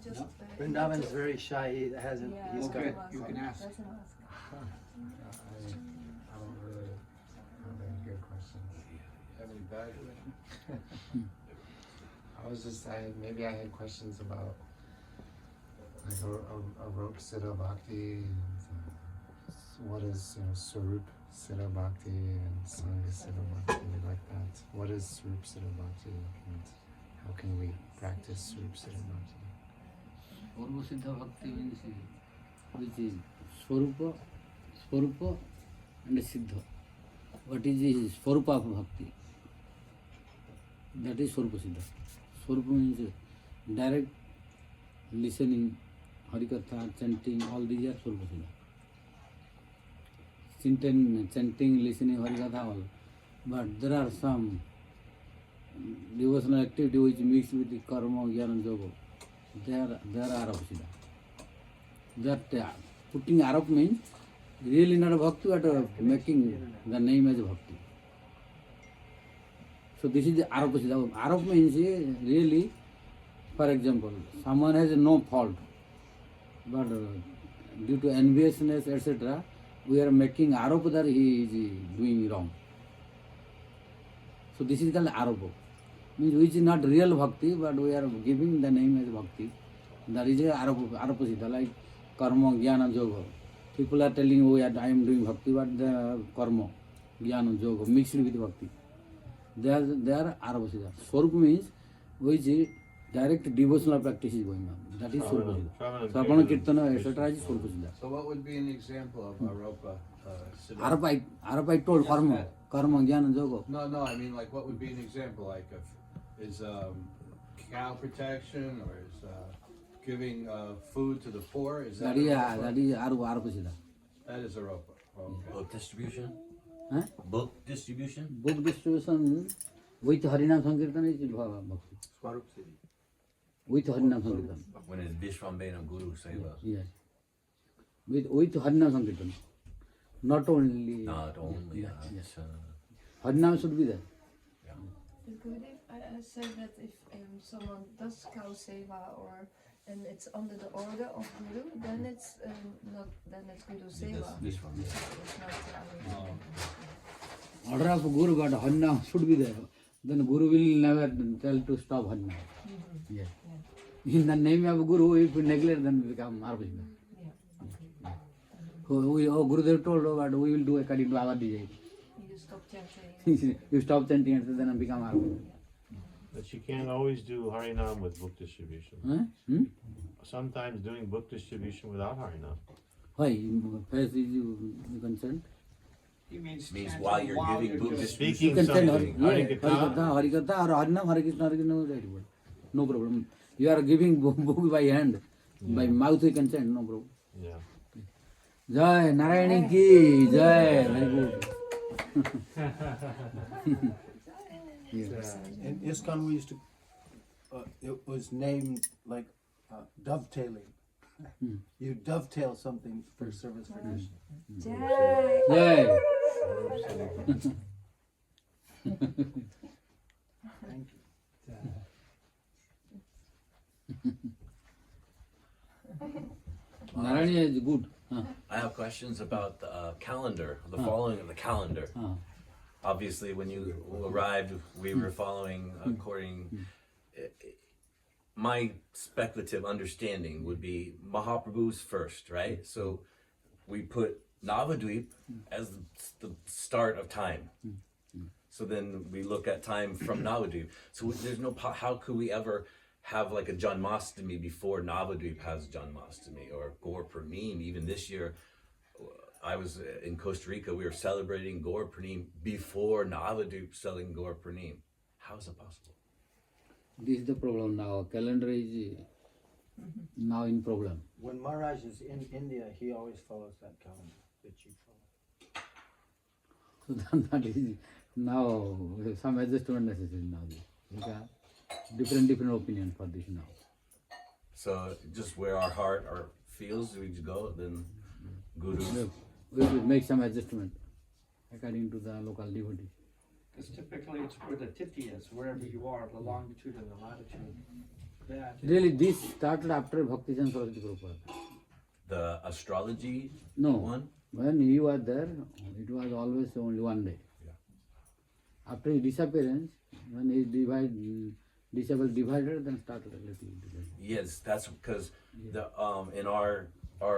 can just... No? Vrindavan is very shy, he hasn't, Yeah, he's Okay, got... you can ask. Let him ask. I don't really have any good questions. Have any bad questions? I was just saying, maybe I had questions about like a rope siddha bhakti and what is Swarup siddha bhakti and Sangha siddha bhakti, like that. What is Swarup siddha bhakti and how can we practice Swarup siddha bhakti? Swarup siddha bhakti means which is Swarupa and Siddha. What is the Swarupa of bhakti? That is Swarupa siddha. Swarupa means direct listening, Harikatha, chanting, all these are Swarupa siddha. Chanting, listening, Harikatha, all. But there are some devotional activity which mixed with the karma, jnana, yoga. They are Arab siddha. That putting Arab means really not a bhakti, but making the name as a bhakti. So this is the Arab siddha. Arab means really, for example, someone has no fault, but due to enviousness, etc., we are making Arab that he is doing wrong. So this is called Arab. Means which is not real bhakti, but we are giving the name as bhakti. That is a Arab siddha, like karma, jnana, yoga. People are telling, oh, I am doing bhakti, but the karma, jnana, yoga mixed with bhakti. They are Arab siddha. Swarup means which is direct devotional practice is going on. That is Swarup siddha. Sravana, Kirtana, etc. is Swarup siddha. So what would be an example of Aropa siddha? Arab I told karma, jnana, yoga. No, I mean like what would be an example like of is cow protection or is giving food to the poor? Is that That is Arab siddha. That is Aropa. Okay. Book distribution? Huh? Book distribution? Book distribution with Harinam Sankirtan is bhakti. Swarup Siddhi. With Harinam Sankirtan. When it's Vishwambena Guru Seva? Yes. With Harinam Sankirtan. Not only. Not only. Yes. Harinam should be there. Yeah. Gurudev, I said that if someone does cow seva and it's under the order of Guru, then it's not. Then it's Guru seva. This one. It's not Order of Guru, but Harinam should be there. Then Guru will never tell to stop Harinam. Yes. In the name of Guru, if we neglect, then we become Arab siddha. Gurudev told, but we will do according to our desire. You stop chanting. You stop chanting and then become Arab. But you can't always do Harinam with book distribution. Huh? Sometimes doing book distribution without Harinam. Why? First is you concerned? He means While you're giving book distribution. You can send something. Harikatha or Harinam, Harinam, no problem. You are giving book by hand, by mouth you can send, no problem. Yeah. Jai Narayani ki Jai. Very good. In ISKCON we used to, it was named like dovetailing. You dovetail something for service for Krishna. Jai. Jai. Thank you. Narayani is good. I have questions about the calendar, the following of the calendar. Obviously, when you arrived, we were following according. My speculative understanding would be Mahaprabhu's first, right? So we put Navadvip as the start of time. So then we look at time from Navadvip. So there's no, how could we ever have like a Janmashtami before Navadvip has Janmashtami or Gaur Purnim? Even this year, I was in Costa Rica, we were celebrating Gaur Purnim before Navadvip selling Gaur Purnim. How is it possible? This is the problem now. Calendar is now in problem. When Maharaj is in India, he always follows that calendar that you follow. So that is now some adjustment necessary now. Different opinion for this now. So just where our heart or feels we go, then Guru. We will make some adjustment according to the local devotee. Because typically it's where the tithi is, wherever you are, the longitude and the latitude. that. Really, this started after Bhakti Chan Saraswati Prabhupada. The astrology No, one? when he was there, it was always only one day. Yeah. After his disappearance, when his disciple divided, then started a little divided. Yes, that's because the in our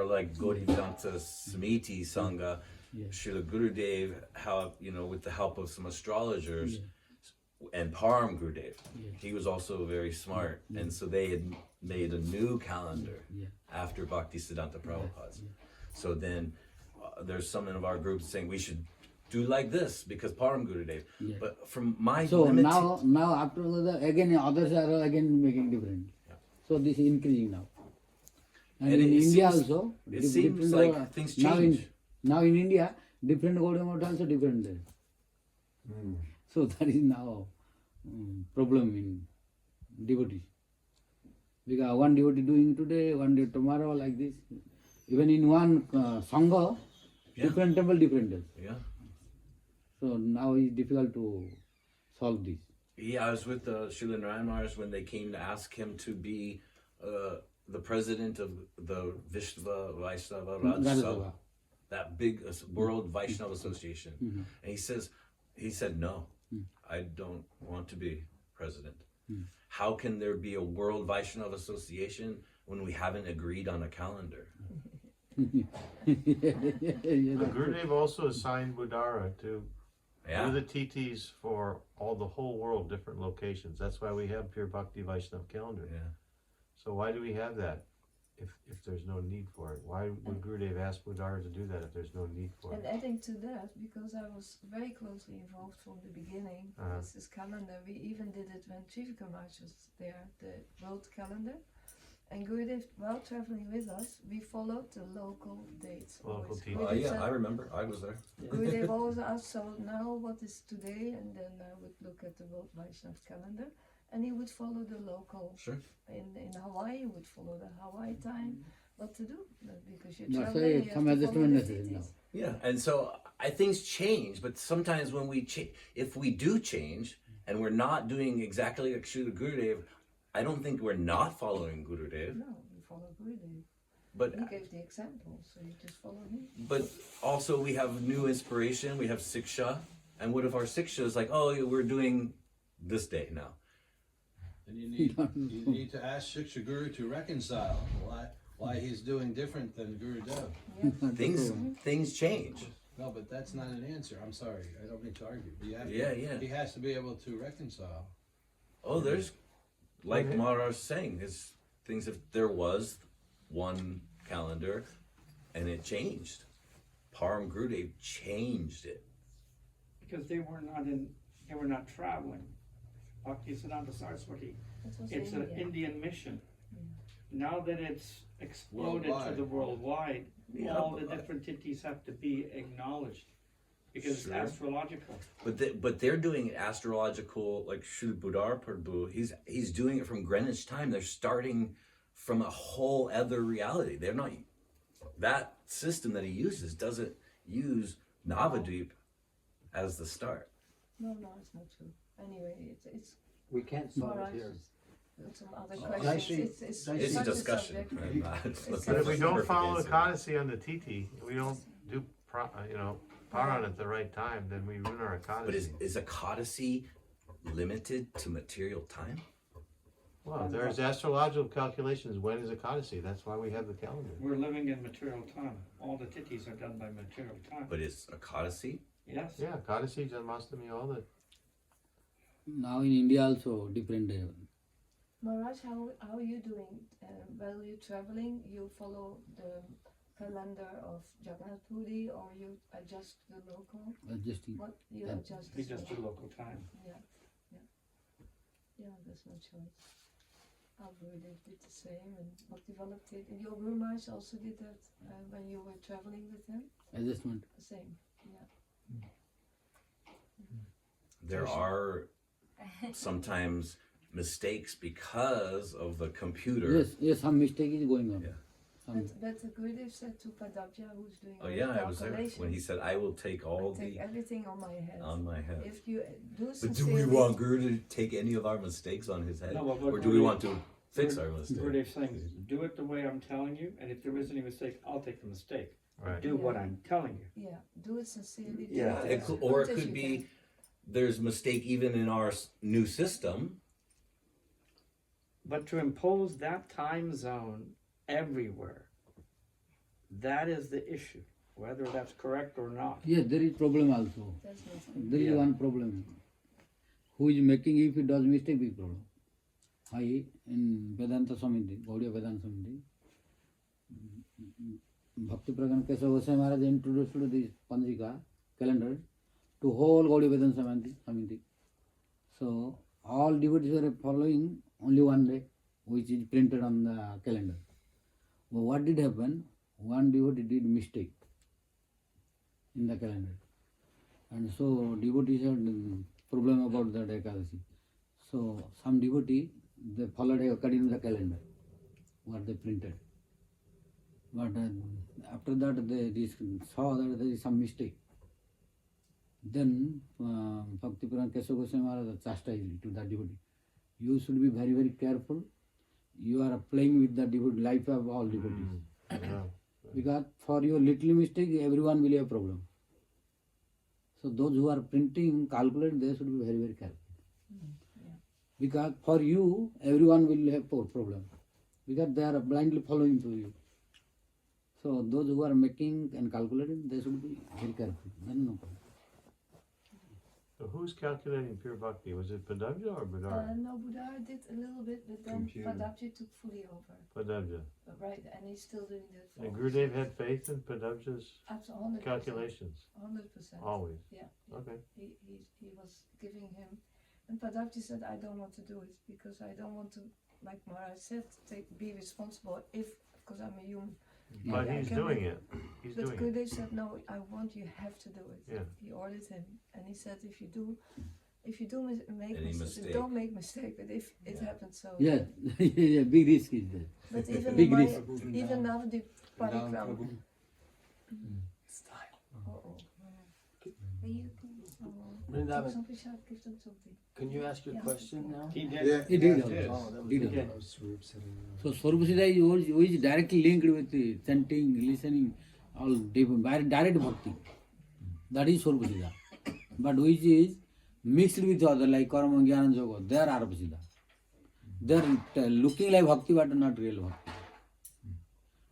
like Gaudivanta Samiti Sangha, Yeah. Srila Gurudev, how with the help of some astrologers and Param Gurudev, he was also very smart, and so they had made a new calendar after Bhakti Siddhanta Prabhupada's. So then there's some of our groups saying we should do like this because Param Gurudev. But from my So limited now after the again others are again making different. So this is increasing now. And And in it India seems- also, it seems like things change. Now in India, different Gaudiya Math also different there. So that is now problem in devotee. Because one devotee doing today, one day tomorrow, like this. Even in one sangha, different temple, different days. yeah. So now it's difficult to solve this. Yeah, I was with Srila Narayan Maharaj when they came to ask him to be the president of the Vishnava Vaishnava Raj Raj Sabha, Sabha. that big World Vaishnava Association. And he said, no, I don't want to be president. How can there be a World Vaishnava Association when we haven't agreed on a calendar? Gurudev also assigned Budara to Yeah. do the TTs for the whole world, different locations. That's why we have Pure Bhakti Vaishnava calendar. Yeah. So why do we have that if there's no need for it? Why would Gurudev ask Budara to do that if there's no need for And it? adding to that, because I was very closely involved from the beginning with this calendar, we even did it when Trivika Maharaj was there, the world calendar. And Gurudev, while traveling with us, we followed the local dates. Local always. dates. Gurudev Yeah, said- I remember. I was there. Gurudev always asked, so now what is today? And then I would look at the World Vaishnava calendar, and he would follow the local. Sure. In Hawaii, he would follow the Hawaii time. What to do? Because you're That's traveling, why you some have to follow adjustment the necessary now. TTs. Yeah, and so things change, but sometimes when if we do change and we're not doing exactly like Srila Gurudev, I don't think we're not following Gurudev. No, we follow Gurudev. But He gave the example, so you just follow him. but also we have new inspiration. We have siksha, and what if our siksha is like, oh, we're doing this day now? And you need to ask Shiksha Guru to reconcile why he's doing different than Gurudev. Things change. No, but that's not an answer. I'm sorry. I don't mean to argue. He Yeah. has to be able to reconcile. Oh, there's like Maharaj was saying, there's things. If there was one calendar, and it changed, Param Gurudev changed it. Because they were not traveling. Bhakti Siddhanta Saraswati, That was it's an India. Indian mission. Now that it's exploded Worldwide. to the worldwide, Yeah, all the but- different titis have to be acknowledged because Sure. it's astrological. But they're doing it astrological, like Srila Budar Prabhu. He's doing it from Greenwich time. They're starting from a whole other reality. They're not that system that he uses doesn't use Navadvip as the start. No, it's not true. Anyway, it's We can't solve it Maharaj, here. some other I questions. see. It's I It's see. a such discussion. subject. and not- It's But if we don't perfect follow the answer. Ekadasi on the TT, we don't do Paran at the right time, then we ruin our But is Ekadasi. a Codicy limited to material time? Well, there's astrological calculations. When is Ekadasi? That's why we have the calendar. We're living in material time. All the titis are done by material time. But is a Codicy? Yes. Yeah, Ekadasi, Janmashtami, all the. Now in India also different day. Maharaj, how are you doing? While you're traveling, you follow the calendar of Jagannath Puri, or you adjust the local? Adjusting. What you Yeah. adjust? We as just well? do local time. Yeah, there's no choice. Our Gurudev did the same, and what developed it. And your Guru Maharaj also did that when you were traveling with him? Adjustment. The same, yeah. There are sometimes mistakes because of the computer. Yes, some mistake is going on. Yeah. But the Gurudev said to Padabja, who's doing Oh all yeah, the I was there when he said, "I will take I all take the everything on my head. on my head." If you do But do we sincerely, want Guru to take any of our mistakes on his head, No, but what or do we Guru- want to fix our mistake. Gurudev's saying, do it the way I'm telling you, and if there is any mistake, I'll take the mistake. Right. Do what I'm telling you. Yeah, do it sincerely. Yeah. Do It could, or it as could you be can. there's mistake even in our new system. But to impose that time zone everywhere, that is the issue, whether that's correct or not. Yes, there is problem also. That's not There is Yeah. one problem. Who is making, if he does mistake, big problem. I, in Vedanta Samiti, Gaudiya Vedanta Samiti, Bhakti Pragan Kesava Goswami Maharaj introduced this Panjika calendar to whole Gaudiya Vedanta Samiti. So, all devotees were following only one day, which is printed on the calendar. But what did happen? One devotee did mistake in the calendar. And so devotees had problem about that Ekadasi. So some devotee, they followed according to the calendar, what they printed. But after that they saw that there is some mistake. Then Bhakti Puran Kesava Goswami Maharaj chastised to that devotee. You should be very, very careful. You are playing with the devotee, life of all devotees. Yeah. Because for your little mistake, everyone will have problem. So those who are printing, calculating, they should be very, very careful. Because for you, everyone will have problem. Because they are blindly following to you. So those who are making and calculating, they should be very careful. Then no problem. So who's calculating pure bhakti? Was it Padabja or Budara? No, Buddha did a little bit, but then Computer. Padabji took fully over. Padabja. Right, and he's still doing that. for And us. Gurudev had faith in Padabja's Absolutely, 100%. calculations? 100%. Always. Yeah. Okay. He was giving him, and Padabji said, I don't want to do it because I don't want to, like Maharaj said, be responsible because I'm a human. But I he's can doing be- it. He's But doing it. Gurudev said, no, I want you have to do it. Yeah. He ordered him, and he said, if you do make Any mistakes, mistake. don't make mistake. But if it happens, so. Yeah, yeah, big risk is there. But even Big my, risk. even now the parikrama. It's time. Oh. Vrindavan, Something give them something. can you ask your Yeah. question now? He did. He did Yes, also. yes. Oh, that was Did good. also. So Swarup-siddha is directly linked with the chanting, listening, all direct bhakti. That is Swarup-siddha. But which is mixed with other like karma, jnana, yoga, they are Arupa-siddha. They are looking like bhakti but not real bhakti.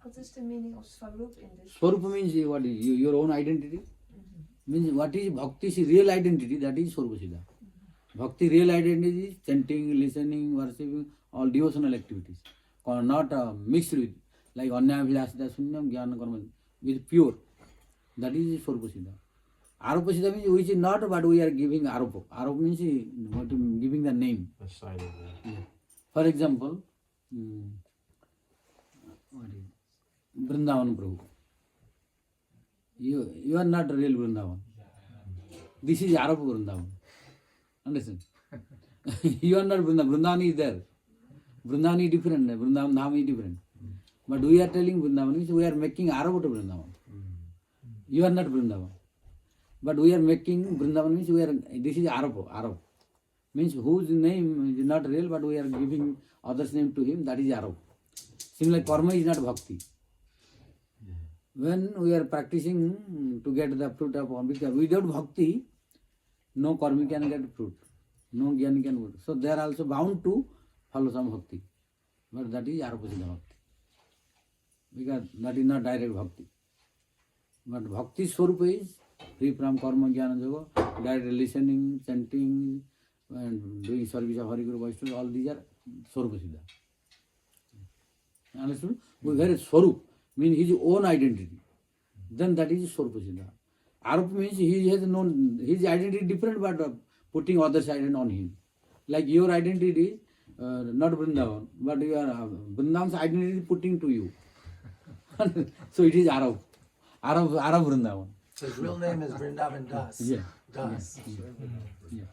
What is the meaning of Swarup in this? Swarup means what is your own identity. Means what is bhakti's real identity, that is Swarup-siddha. Bhakti real identity is chanting, listening, worshipping, all devotional activities. Not mixed with like Anya Vilasita Sunyam, Jnana Karma, with pure. That is Swarup-siddha. Arupa-siddha means which is not, but we are giving Arupa. Arupa means what giving the name. Assigning that. For example, Vrindavan Prabhu. You are not real Vrindavan. This is Arupa Vrindavan. Understand? You are not Vrindavan. Vrindavan is there. Vrindavan is different. Vrindavan Dham is different. But we are telling Vrindavan means we are making Arupa to Vrindavan. You are not Vrindavan. But we are making Vrindavan means this is Arupa. Arupa. Means whose name is not real, but we are giving others name to him, that is Arupa. Similarly, karma is not bhakti. When we are practicing to get the fruit of because without bhakti, no karma can get fruit, no jnana can get. So they are also bound to follow some bhakti. But that is Arupa-siddha bhakti. Because that is not direct bhakti. But bhakti swarupa is free from karma, jnana, yoga, direct listening, chanting, and doing service of Hari Guru Vaishnava, all these are Swarupa-siddha. Understood? We hear Swarup means his own identity. Then that is Swarupa-siddha. Arupa means he has known his identity different, but putting others' identity on him. Like your identity is not Vrindavan, but you are Vrindavan's identity is putting to you. So it is Arup. Arup Vrindavan. So his real name is Vrindavan Das. Yeah. Das. Yeah.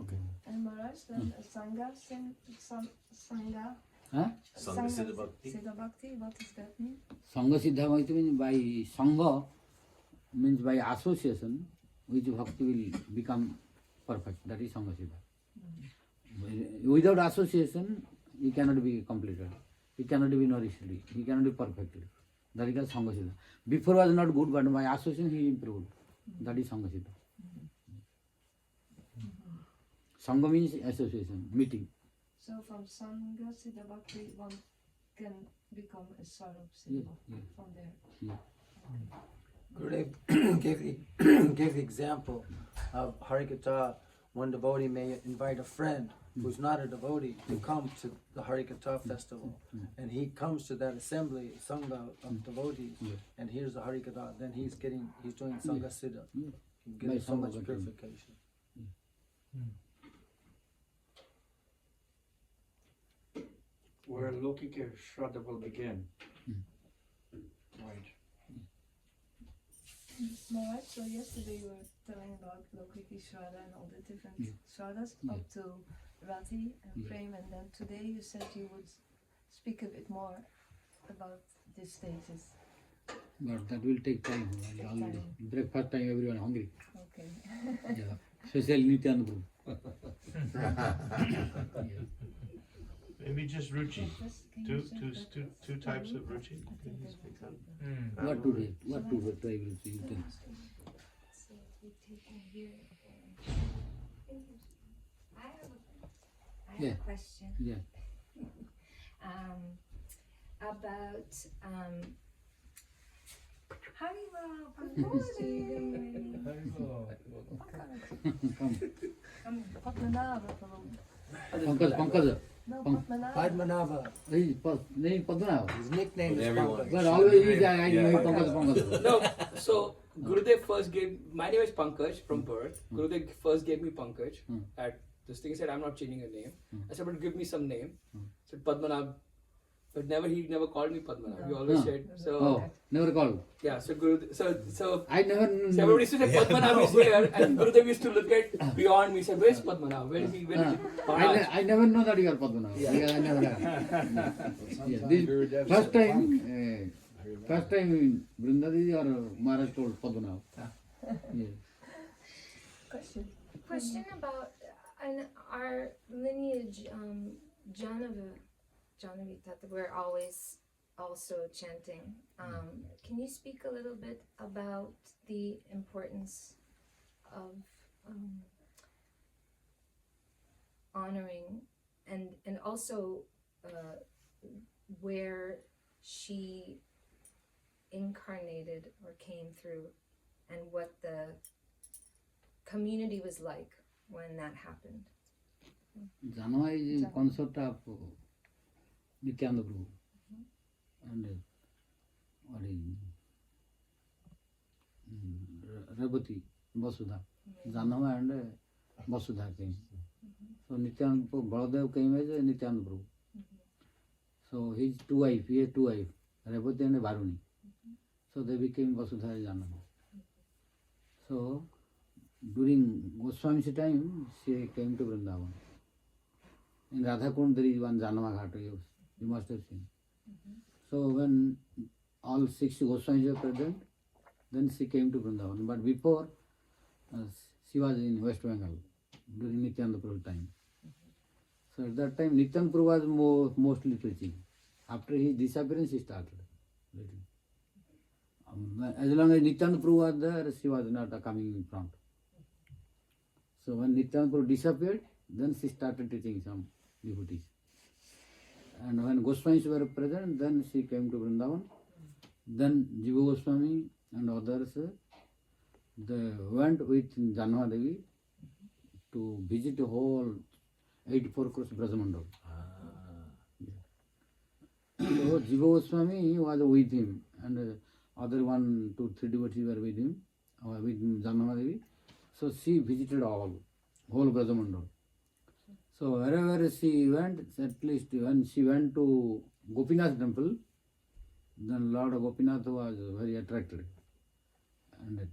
Okay. And Maharaj, then Sangha, Sangha, Huh? Sangha Siddha Bhakti. Siddha Bhakti, what does that mean? Sangha Siddha Bhakti means by Sangha, means by association, which Bhakti will become perfect. That is Sangha Siddha. Without association, he cannot be completed. He cannot be nourished. He cannot be perfectly. That is called Sangha Siddha. Before was not good, but by association he improved. That is Sangha Siddha. Sangha means association, meeting. So from Sangha Siddha Bhakti one can become a Swarup Siddha from there. Gurudev gave the example of Harikatha. One devotee may invite a friend who's not a devotee to come to the Harikatha festival, and he comes to that assembly, Sangha of devotees, and hears the Harikatha. Then he's doing Sangha Siddha, getting so much purification. Where Lokika Shraddha will begin. Right. Maharaj, so yesterday you were telling about Lokiki Shraddha and all the different Shraddhas up to Rati and Prem, and then today you said you would speak a bit more about these stages. But that will take time. Already breakfast time, everyone hungry. Okay. Yeah. Especially Nityananda Prabhu. Maybe just ruchi. Can you just Two types of ruchi. Can you speak on? What to do? What to do? Try will see. You tell. So we take in here. I have a question Yeah. about Hariva Come. Padmanabha Prabhu. Pankaj. No, Padmanabha. Padmanabha. Hey, name Padmanabha. His nickname is Everyone. Pankaj. But always I know Pankaj. No, so Gurudev first gave, my name is Pankaj from birth. Gurudev first gave me Pankaj at this thing. He said, I'm not changing your name. I said, but give me some name. I said, Padmanabh. But he never called me Padmanabh. He always said, so. Oh, never called. Yeah, so Gurudev, so I never. so everybody used to say Padmanabh is here, and Gurudev used to look at beyond me. Said, "Where's Padmanabh? Where is he? Where is he?" Maharaj. I never know that you are Padmanabh. Yeah, I never know. Yeah, this first time in Vrindadiji or Maharaj told Padmanabh. Yeah. question about our lineage, Janavita, we're always also chanting. Can you speak a little bit about the importance of honoring and also where she incarnated or came through and what the community was like when that happened? Janava is a concept of Nityananda Prabhu. And what is Rebati, Vasudha. Janava and Vasudha came. So Nityananda Prabhu, Baladev came as a Nityananda Prabhu. So his two wives, he had two wives, Rebati and Varuni. So they became Vasudha and Janava. So during Goswami's time, she came to Vrindavan. In Radhakund there is one Janava Ghat, you must have seen. So when all 6 Goswamis were present, then she came to Vrindavan. But before, she was in West Bengal during Nityananda Prabhu's time. So at that time, Nityananda Prabhu was mostly preaching. After his disappearance, he started. As long as Nityananda Prabhu was there, she was not coming in front. So when Nityananda Prabhu disappeared, then she started teaching some devotees. And when Goswamis were present, then she came to Vrindavan. Then Jiva Goswami and others, they went with Janava Devi to visit the whole 84 crores Brajamandal. So Jiva Goswami was with him, and other 1, 2, 3 devotees were with him, with Janava Devi. So she visited whole Brajamandal. So wherever she went, at least when she went to Gopinath temple, then Lord Gopinath was very attracted. And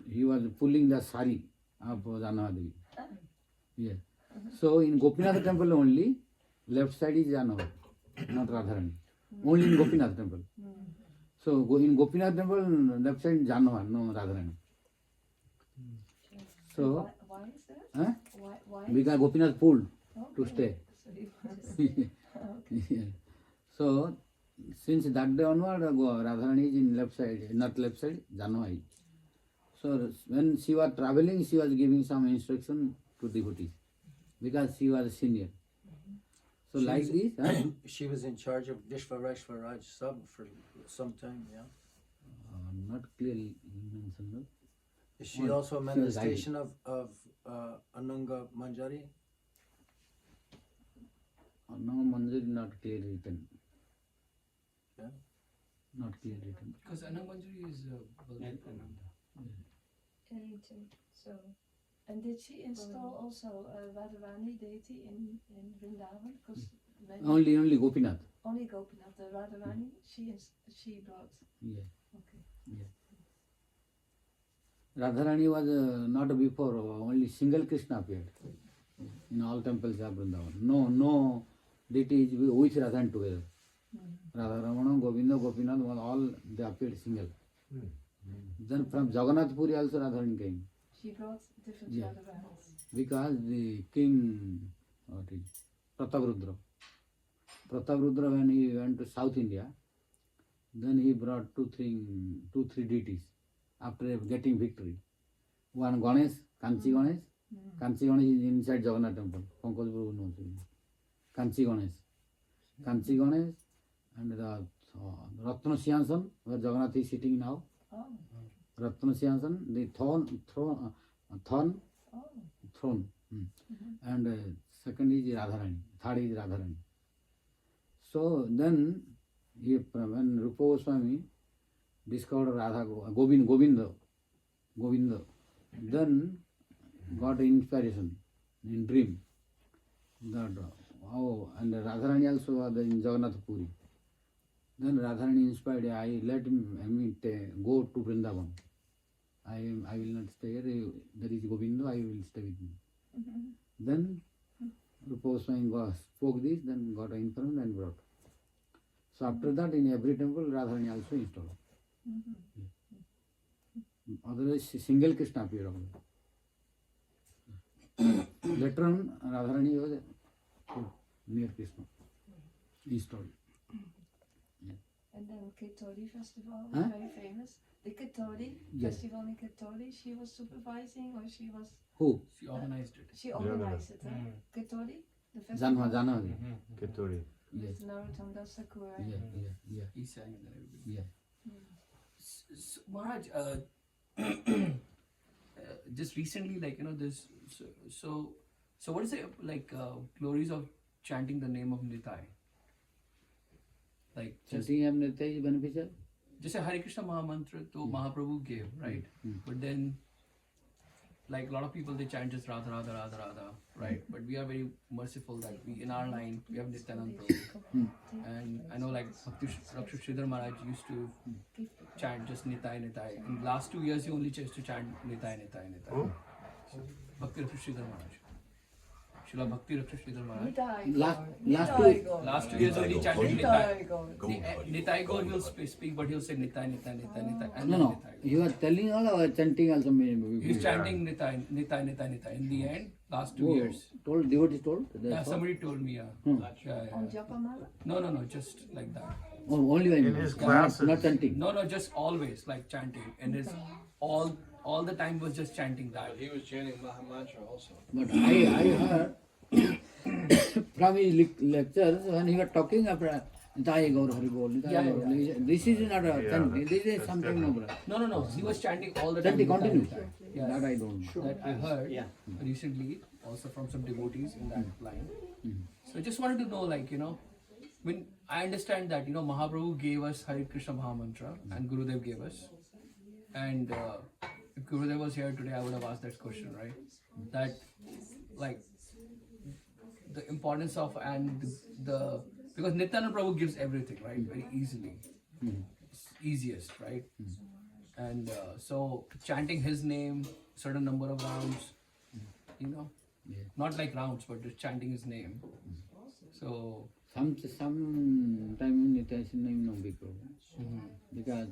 he was pulling the sari of Janava. Yeah. So in Gopinath temple only, left side is Janava, not Radharani. Only in Gopinath temple. So in Gopinath temple, left side is Janava, no Radharani. So, Why is that? huh? Why? Because Gopinath pulled to stay. So he was, okay. So since that day onward, Radharani is in left side, not left side, Janwai. So when she was traveling, she was giving some instruction to devotees because she was senior. So She like was- this, She was in charge of Vishvareshwaraj sub for some time, yeah. not clearly mentioned. No? Is she Well, also a she was manifestation of Ananga Manjari? No, Manjari not clearly written. Yeah. Not clearly written. Because Ananganjari is And so And did she install also a Radharani deity in Vrindavan? Because Only Gopinath. only Gopinath, the Radharani, she brought. Yeah. Okay. Radharani was not before, only single Krishna appeared in all temples of Vrindavan. No deities with Radharani together. Radharamana, Govinda, Gopinath, all they appeared single. Then from Jagannath Puri also Radharani came. She brought different Yeah. Radharanis. Because the king, Prataprudra, when he went to South India, then he brought two, three deities after getting victory. One Ganesh, Kanchi Ganesh. Kanchi Ganesh is inside Jagannath temple. Pankaj Prabhu knows it. Kanchi Ganesh and the Ratna Siyansan, where Jagannath is sitting now. Oh, Ratna Siyansan, the throne. oh. And second is Radharani, third is Radharani. So then, when Rupa Goswami discovered Govinda, then got inspiration in dream that and Radharani also was in Jagannath Puri. Then Radharani inspired, let me go to Vrindavan. I will not stay here. There is Govinda, I will stay with him. Then Rupa Goswami spoke this, then got information and brought. So after that, in every temple, Radharani also installed. Otherwise, single Krishna appeared. Later on, Radharani was near Krishna, installed. And then Ketori festival, Huh? very famous. The Ketori Yes. festival in Ketori, she was supervising or she was, Who? she organized it. she organized it, huh? Ketori, the festival. Janwari. Ketori. Yes. With Narottam Das Sakura. Yeah. He sang and then everybody. Yeah. So, Maharaj, just recently, like, this, so what is the, glories of chanting the name of Nitai? Like, just Chanting Amrita is beneficial? a Hare Krishna Mahamantra to Mahaprabhu gave, right? But then, like, a lot of people, they chant just Radha, Radha, Radha, Radha, right? But we are very merciful that we, in our line, we have Nityanand Prabhu. And I know, like, Bhakti Sridhara Maharaj used to chant just Nitai, Nitai. In the last 2 years, he only chose to chant Nitai, Nitai, Nitai. Bhakti Sridhara Maharaj. Srila Bhakti Sridhara Maharaj. Last 2 years, only chanted Nitai. Nitai Gaur will speak, but he'll say Nitai, Nitai, Nitai, Nitai. And then No. Nitai. You are telling all or chanting also? He's chanting Nitai, Nitai, Nitai, Nitai. In the end, last 2 Oh, years. Told, devotee told? Yeah, That's all? somebody told me, yeah. Hmm. On Japamala? No, just like that. Oh, only when In his not classes. chanting. No, just always like chanting. And his all the time was just chanting that. But he was chanting Mahamantra also. But I heard from his lectures when he was talking after Nitai Gaur Hari Bol, this is not a chanting, this is that's something no brother. No. He was chanting all the time. Chanting Nitai, continue. Nitai. Yes. That I don't know. That I heard recently also from some devotees in that line. So I just wanted to know, like, when I understand that, Mahaprabhu gave us Hare Krishna Mahamantra and Gurudev gave us. And if Gurudev was here today, I would have asked that question, right? That, like, the importance of and the because Nityananda Prabhu gives everything, right? Very easily. It's easiest, right? And so chanting his name, certain number of rounds, not like rounds, but just chanting his name. So Some time Nitai name no big problem. Because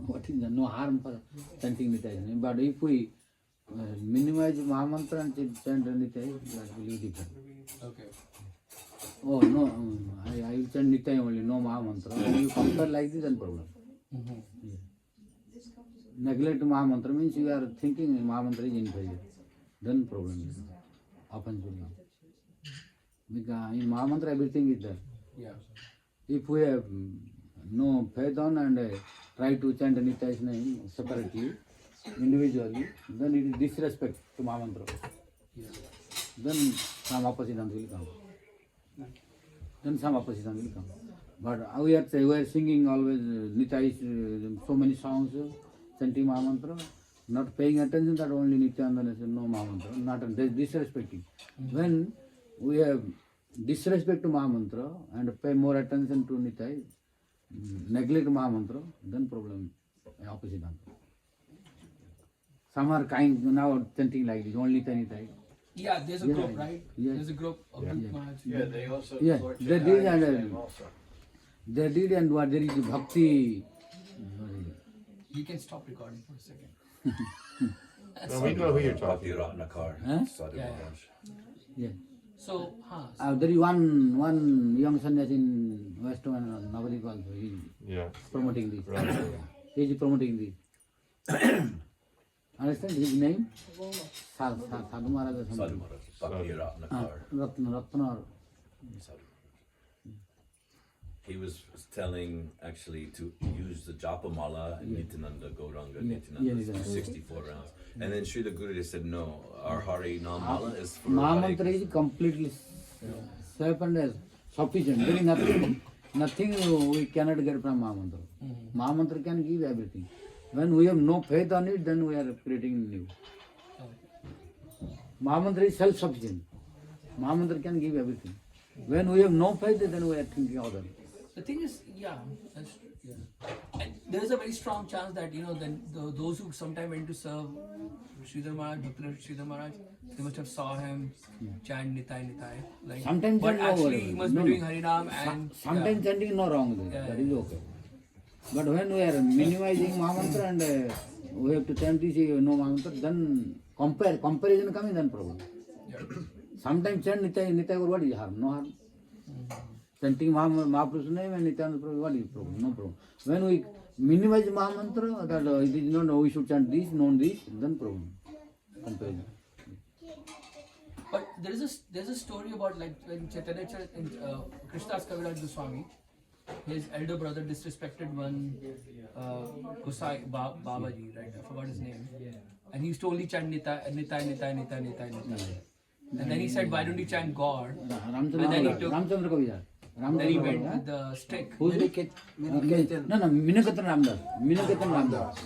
what is no harm for chanting Nitai name. But if we minimize Mahamantra and chant Nitai, that will be different. Okay. Oh no, I will chant Nityai only, no Maha Mantra. When you compare like this, then problem. Yeah. Neglect Maha Mantra means you are thinking Maha Mantra is inferior. Then problem is often will come. Because in Maha Mantra everything is there. Yeah. If we have no faith on and try to chant Nityai's name separately, individually, then it is disrespect to Maha Mantra. Yeah. Then some opposition will come. But we are singing always Nityai, so many songs, chanting Maha Mantra, not paying attention that only Nityananda says no Maha Mantra, not disrespecting. When we have disrespect to Maha Mantra and pay more attention to Nityai, neglect Maha Mantra, then problem opposite answer. Some are kind now chanting like this, only Nityai. Yeah, there's a group, right? Yes. There's a group of Maharaj. Yeah, they also. Yeah, Lord they Chaitanya did has and name also. they did and what there is Bhakti. You can stop recording for a second. No, we know who you're Bhakti talking about. Ratnakar, Huh? Sadhu Yeah, yeah. Maharaj. Yeah. So, There is one young sannyas in West Navadip also. He is Yeah. promoting this. Right. He is promoting this. Understand his name? Sadhu Maharaj or Sadhu something. Maharaj, Bhakti Ratnakar. Ratna. Sadhu. He was telling actually to use the Japamala and Nityananda, Gauranga, Nityananda, Yeah. 64 rounds. And then Srila Gurudev said, no, our Hari Nam Mala is for Maha Hare Mantra is completely safe and sufficient. There is nothing we cannot get from Maha Mantra. Maha Mantra can give everything. When we have no faith on it, then we are creating new. Maha Mantra is self-sufficient. Maha Mantra can give everything. When we have no faith, then we are thinking other. the thing is, yeah, that's true. Yeah. And there's a very strong chance that, then those who sometime went to serve Sridhara Maharaj, Sridhara Maharaj, they must have saw him chant Nitai. Like, Sometimes but chant actually no, he must no, be doing no. Harinam and Sometimes chanting no wrong there. Yeah, That is okay. But when we are minimizing Maha Mantra and we have to chant this no Maha Mantra, then comparison coming, then problem. Yeah. Sometimes chant Nitai, what is harm? No harm. Chanting Mahaprabhu's name and Nityananda Prabhu, what is problem? No problem. When we minimize Maha Mantra, that it is not we should chant this, then problem. Comparison. But there's a story about like when Chaitanya Krishnadas Kaviraj Goswami, his elder brother disrespected one Gosai Babaji, right? I forgot his name. And he used to only chant Nitai. And then he said, why don't you chant God? Ramchandra Kaviraj. Then he went with the stick. Miniketan. No, Miniketan Ramdas.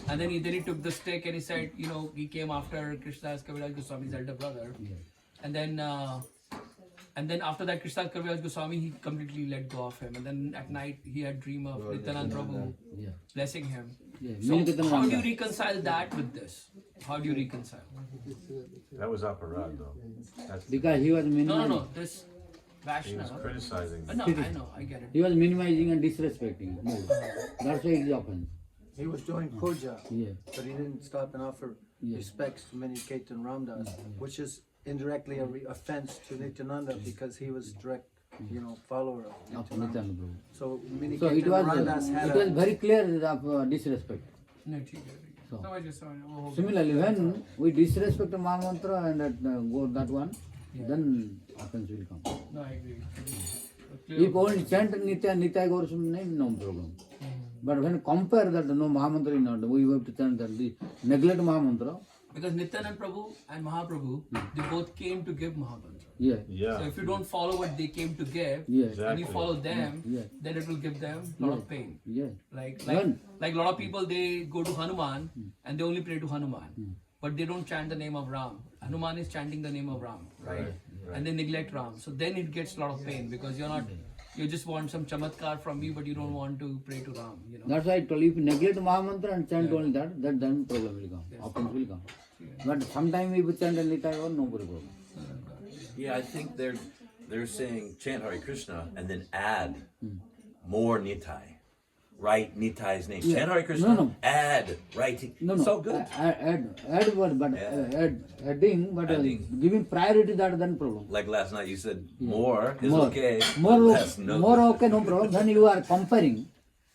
And then he took the stick and he said, he came after Krishnadas Kaviraj Goswami's elder brother. And then after that, Krishnadas Kaviraj Goswami, he completely let go of him. And then at night, he had dream of Nityananda Prabhu blessing him. So how do you reconcile that with this? How do you reconcile? That was Aparad though. That's, Because he was minimizing. No. This he was Vaishnava. criticizing. I know, I get it. He was minimizing and disrespecting. No. That's why it is offense. He was doing puja, Yeah. but he didn't stop and offer respects to Miniketan Ramdas, which is indirectly a offense to Nityananda because he was direct, follower of Of Nityananda. Nityananda Prabhu. So So Miniketan it was Ramdas had very clear of disrespect. No, ठीक है. So, समझ गया. similarly, when we disrespect the Maha Mantra and go that one, then offense will come. No, I agree. If only chant Nityai Gaur name, no problem. But when compare that, no Maha Mantra is not, we have to chant that, neglect Maha Mantra. Because Nityananda Prabhu and Mahaprabhu, they both came to give Mahamantra. Yeah. Yeah. So if you don't follow what they came to give, Yeah. and you Exactly. follow them, Yeah. then it will give them a lot of pain. Yeah. Like When? a lot of people, they go to Hanuman and they only pray to Hanuman, but they don't chant the name of Ram. Hanuman is chanting the name of Ram, right? And they neglect Ram. So then it gets a lot of pain because you just want some chamatkar from me, but you don't want to pray to Ram. That's why I told you, if you neglect Maha Mantra and chant only that, then problem will come. Offense will come. But sometimes if you chant Nityai Gaur, no problem. Yeah, I think they're saying chant Hare Krishna and then add more Nitai, write Nitai's name. Yeah. Chant Hare Krishna, No. add, writing. No, no. So good. Add word, but adding, but Adding. giving priority, that then problem. Like last night you said more is More. okay, More, but less no. more okay, no problem. Then you are comparing.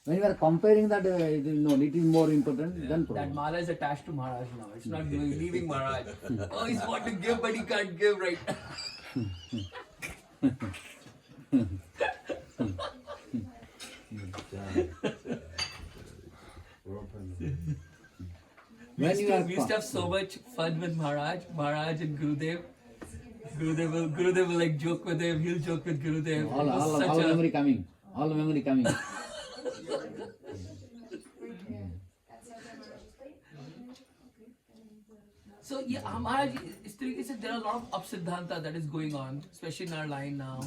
When you are comparing that, no, it is more important than That problem. mala is attached to Maharaj now. It's not leaving Maharaj. Oh, he's want to give, but he can't give right. When you are We used to have so much fun with Maharaj and Gurudev. Gurudev will like joke with him, he'll joke with Gurudev. all memory coming. All memory coming. So yeah, Maharaj, इस तरीके से there are a lot of up-siddhanta that is going on, especially in our line now.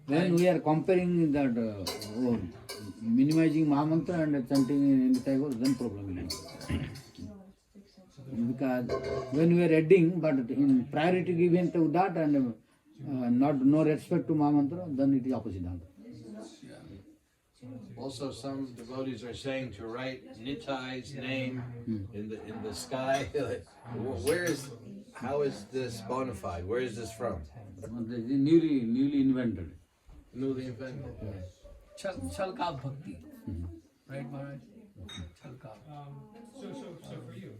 When we are comparing that, minimizing Mahamantra and chanting Nitya, then problem is. Because when we are adding, but in priority given to that and no respect to Mahamantra, then it is opposite. Also, some devotees are saying to write Nitai's name in the sky. How is this bona fide? Where is this from? Newly invented. Newly invented. Chalka Bhakti. Right, Maharaj? Chalka. So for you,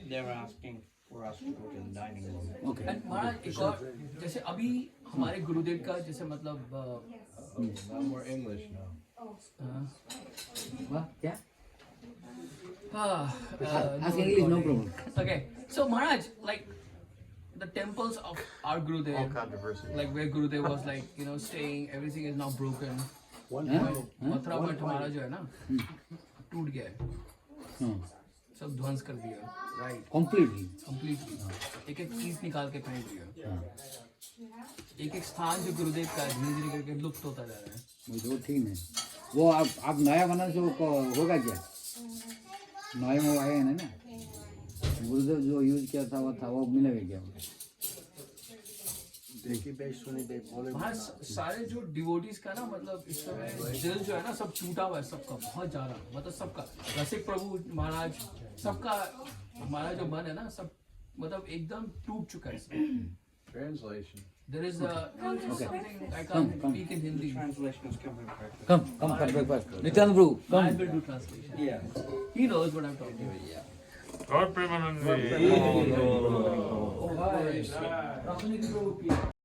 They were asking for us to go to the dining room. Okay. And Maharaj, एक और जैसे अभी हमारे गुरुदेव का जैसे मतलब Not more English now. What? Yeah? no Ask English, no recording. problem. Okay, so Maharaj, like the temples of our All Gurudev, controversy. like where Gurudev was like, staying, everything is now broken. Huh? Mathura में हमारा जो है ना टूट गया है, सब ध्वंस कर दिया, right? Completely. Completely. एक एक चीज निकाल के फेंक दिया, एक एक स्थान जो गुरुदेव का धीरे धीरे करके लुप्त होता जा रहा है. वो ठीक है. वो आप नया बनाने से वो होगा क्या? नए में आए हैं ना, गुरुदेव जो यूज किया था वो मिलेगा क्या? देखिए भाई सुनी भाई बोले वहाँ सारे जो डिवोटीज का ना मतलब इस समय दिल जो है ना सब टूटा हुआ है, सबका बहुत ज्यादा, मतलब सबका, रसिक प्रभु महाराज सबका, हमारा जो मन है ना सब मतलब एकदम टूट चुका है. Translation. There is something I can't speak in Hindi. Translation is coming back. Come for breakfast. Nityan Bro, I come. will do translation. Yeah. He knows what I'm talking about. Yeah. God Premanandi. Oh,